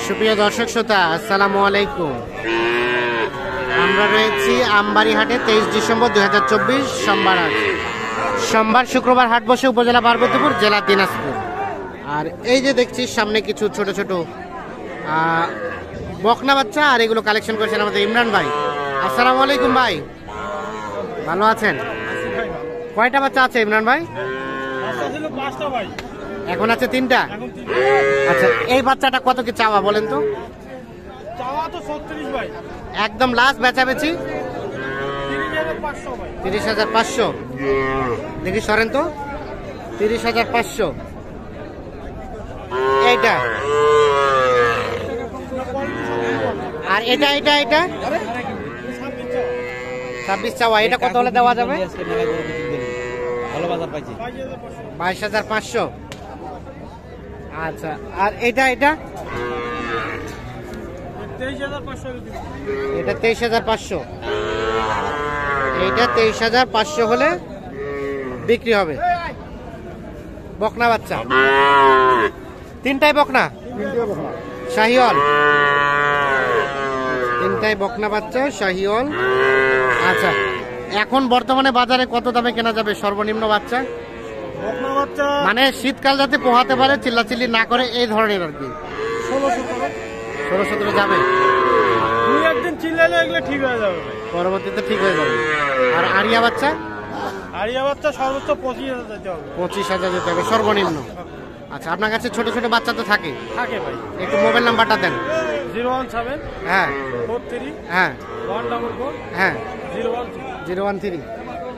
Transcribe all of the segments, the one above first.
সুপ্রিয় দর্শক শ্রোতা, আসসালামু আলাইকুম। আমরা রয়েছি আমবাড়িহাটে 23 ডিসেম্বর 2024 সোমবার। সোমবার শুক্রবার হাট বসে উপজেলা পার্বতীপুর, জেলা দিনাজপুর। আর এই যে দেখছি সামনে কিছু ছোট ছোট বকনা বাচ্চা, আর এগুলো কালেকশন করেছেন আমাদের ইমরান ভাই। আসসালামু আলাইকুম ভাই, ভালো আছেন? কয়টা বাচ্চা আছে ইমরান ভাই? এখন আছে 3টা। আচ্ছা, এই বাচ্চাটা কত কি চাওয়া বলেন তো? একদম লাস্ট বেচাবেচি 30,500। দেখি সরেন তো, 30,500। এইটা আর এটা এটা এটা 26 চাওয়া। এটা কত হলে দেওয়া যাবে? 22,500। আচ্ছা, আর এটা এটা এটা 23,500। এইটা 23,500 হলে বিক্রি হবে। বকনা বাচ্চা, 3টাই বকনা, শাহিওয়াল। 3টাই বকনা বাচ্চা, শাহিওয়াল। আচ্ছা, এখন বর্তমানে বাজারে কত দামে কেনা যাবে সর্বনিম্ন বাচ্চা? মানে শীতকাল যাতে পোহাতে পারে, চিল্লাচিল্লি না করে, এই ধরনের আর কি। 16-17 যাবে। একদিন চিল্লালে এগুলো ঠিক হয়ে যাবে, পরবর্তীতে ঠিক হয়ে যাবে। আর আরিয়া বাচ্চা? আরিয়া বাচ্চা সর্বোচ্চ 25,000 যেতে হবে। 25,000 যেতে হবে সর্বনিম্ন। আচ্ছা, আপনার কাছে ছোট ছোট বাচ্চা তো থাকে? থাকে ভাই। একটু মোবাইল নাম্বারটা দেন। 017 হ্যাঁ 43 হ্যাঁ 144 হ্যাঁ 013।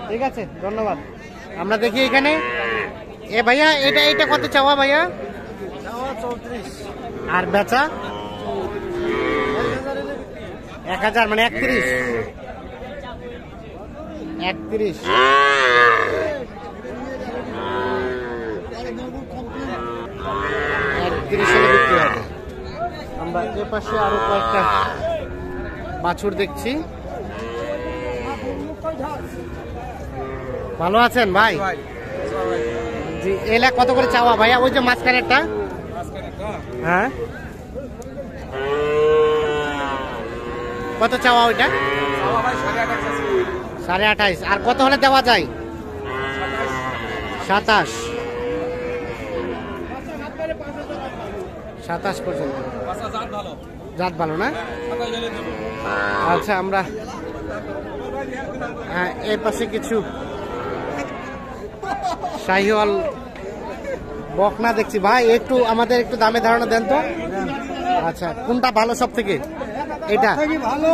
ঠিক আছে, ধন্যবাদ। আমরা দেখি এখানে। এ ভাইয়া, এটা এটা কত চাওয়া ভাইয়া? 34। আর বেচা 1,000, মানে 31। 31 হলে বিক্রি হবে। আমরা এ পাশে আরো কয়েকটা বাছুর দেখছি। ভালো আছেন ভাই? জি। এলা কত করে চাওয়া ভাইয়া? ওই যে মাঝখানেরটা। হ্যাঁ, কত চাওয়া ওইটা? 28.5। আর কত হলে দেওয়া যায়? 27 পর্যন্ত। জাত ভালো না? আচ্ছা, আমরা এর পাশে কিছু শাহিওয়াল বকনা দেখছি। ভাই, একটু আমাদের একটু দামে ধারণা দেন তো। আচ্ছা, কোনটা ভালো সব থেকে? এটা ভালো,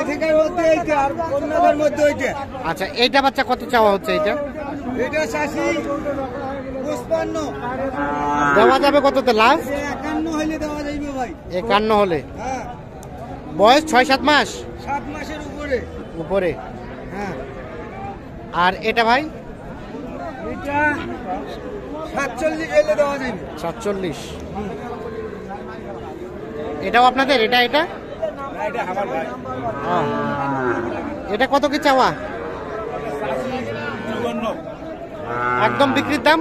এখানকার মধ্যে এইটা আর অন্যদের মধ্যে ওইটা। আচ্ছা, এইটা বাচ্চা কত চাওয়া হচ্ছে? এটা এটা 55 দেওয়া যাবে কততে লাস্ট? 51 হলে দেওয়া যাবে ভাই। 51 হলে। হ্যাঁ, বয়স 6-7 মাস 7 মাসের উপরে উপরে। হ্যাঁ। আর এটা ভাই? এটা 47 হলে দেওয়া যাবে। 47। এটাও আপনাদের? এটা এটা না, এটা আমার ভাই। এটা কত কি চাওয়া? 54। একদম বিক্রির দাম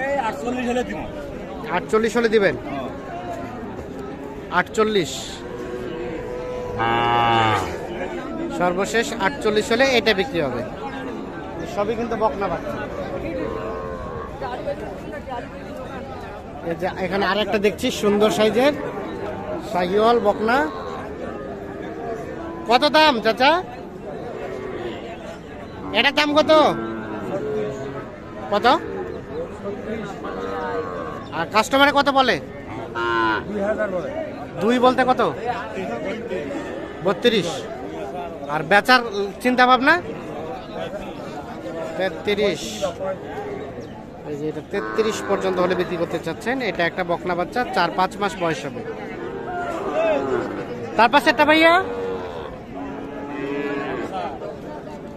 এই 48 হলে দিব। 48 হলে দিবেন? 48 সর্বশেষ 48 হলে এটা বিক্রি হবে। সবই কিন্তু বকনা বাচ্চা। এই যে এখানে আরেকটা দেখছি সুন্দর সাইজের শাহিওয়াল বকনা। কত দাম চাচা? এটার দাম কত? কত? আর কাস্টমারে কত বলে? 2000 বলে। 2 বলতে কত? 32। আর বেচার চিন্তা ভাবনা? 33। এই যে এটা 33 পর্যন্ত হলে বিক্রি করতে চাচ্ছেন। এটা একটা বকনা বাচ্চা, 4-5 মাস বয়স হবে। তার পাশে একটা ভাইয়া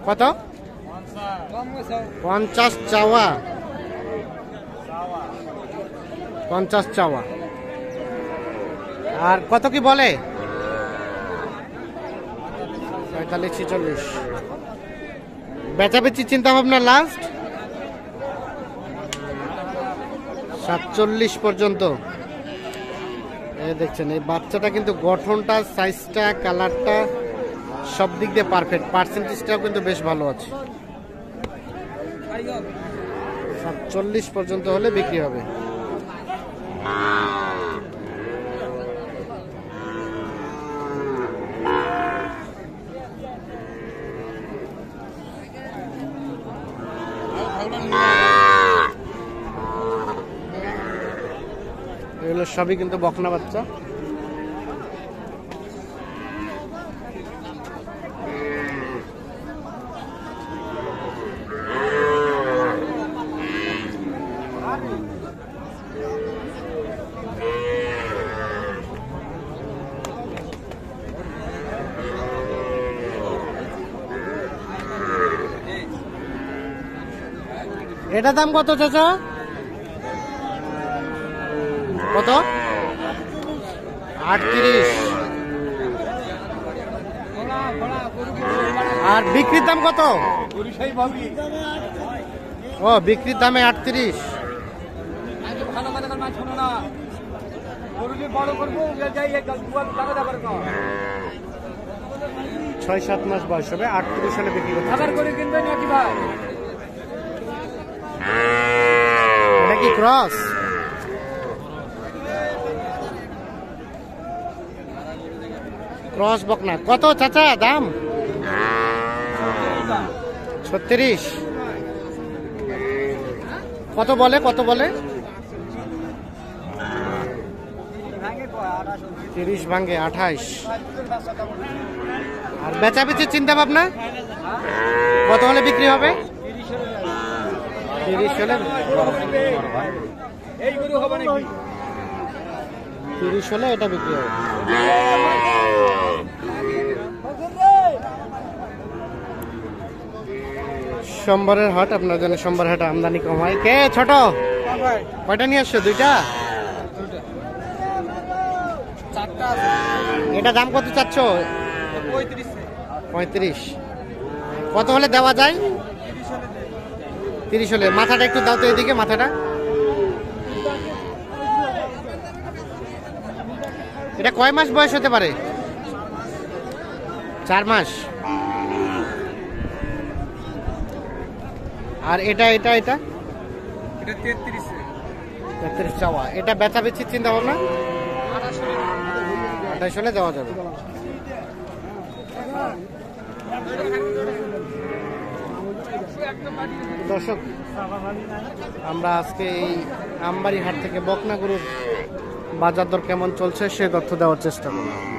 কত? 50 চাওয়া। 50 চাওয়া। আর কত কি বলে? 45-46। বেচাবেচি চিন্তা ভাবনা লাস্ট 47 পর্যন্ত। এই দেখছেন এই বাচ্চাটা কিন্তু গঠনটা, সাইজটা, কালারটা সব দিক দিয়ে পারফেক্ট, পার্সেন্টেজটাও কিন্তু বেশ ভালো আছে। 47 পর্যন্ত হলে বিক্রি হবে। এগুলো সবই কিন্তু বকনা বাচ্চা। এটা দাম কত চাচা? কত? 38। আর বিক্রির দাম কত? ও বিক্রির দামে 38। 6-7 মাস বয়স হবে, 38 হলে বিক্রি করতে। এটা কি ক্রস? ক্রস বকনা। কত চাচা দাম? 36। কত বলে? কত বলে? 30 ভাঙ্গে 28। আর বেচা বেচির চিন্তা ভাবনা কত হলে বিক্রি হবে? 30 হলে। 30 হলে এটা বিক্রি হবে। সোমবারের হাট, আপনার জন্য সোমবার হাটে আমদানি কম হয়। কে ছোট কয়টা নিয়ে আসছো? 2টা। এটা দাম কত চাচ্ছ? 35। কত হলে দেওয়া যায়? 30 হলে। মাথাটা একটু দাও তো এদিকে, মাথাটা। এটা কয় মাস বয়স হতে পারে? 4 মাস। আর এটা এটা এটা 33 চাওয়া। এটা বেচা বেচির চিন্তা ভাবনা? 28 হলে দেওয়া যাবে। দর্শক, আমরা আজকে এই আমবাড়ি হাট থেকে বকনা গরুর বাজার দর কেমন চলছে সে তথ্য দেওয়ার চেষ্টা করব।